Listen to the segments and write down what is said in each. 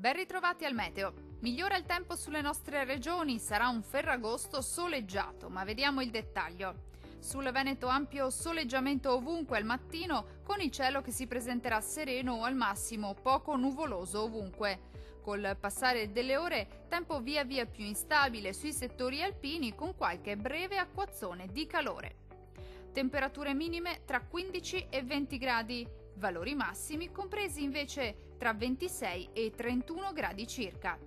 Ben ritrovati al meteo. Migliora il tempo sulle nostre regioni, sarà un ferragosto soleggiato, ma vediamo il dettaglio. Sul Veneto ampio soleggiamento ovunque al mattino, con il cielo che si presenterà sereno o al massimo poco nuvoloso ovunque. Col passare delle ore, tempo via via più instabile sui settori alpini con qualche breve acquazzone di calore. Temperature minime tra 15 e 20 gradi, valori massimi compresi invece tra 26 e 31 gradi circa.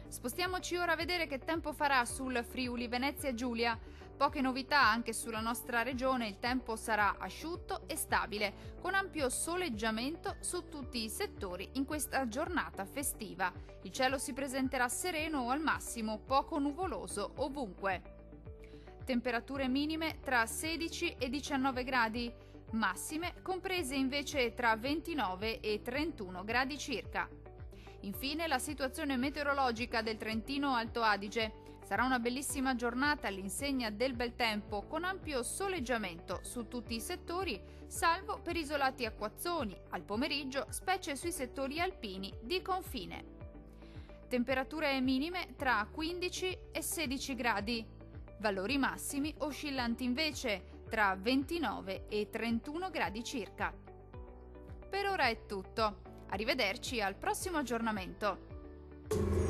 Spostiamoci ora a vedere che tempo farà sul Friuli Venezia Giulia. Poche novità anche sulla nostra regione, il tempo sarà asciutto e stabile, con ampio soleggiamento su tutti i settori in questa giornata festiva. Il cielo si presenterà sereno o al massimo poco nuvoloso ovunque. Temperature minime tra 16 e 19 gradi, massime comprese invece tra 29 e 31 gradi circa. Infine la situazione meteorologica del Trentino Alto Adige. Sarà una bellissima giornata all'insegna del bel tempo con ampio soleggiamento su tutti i settori, salvo per isolati acquazzoni, al pomeriggio specie sui settori alpini di confine. Temperature minime tra 15 e 16 gradi, valori massimi oscillanti invece tra 29 e 31 gradi circa. Per ora è tutto. Arrivederci al prossimo aggiornamento.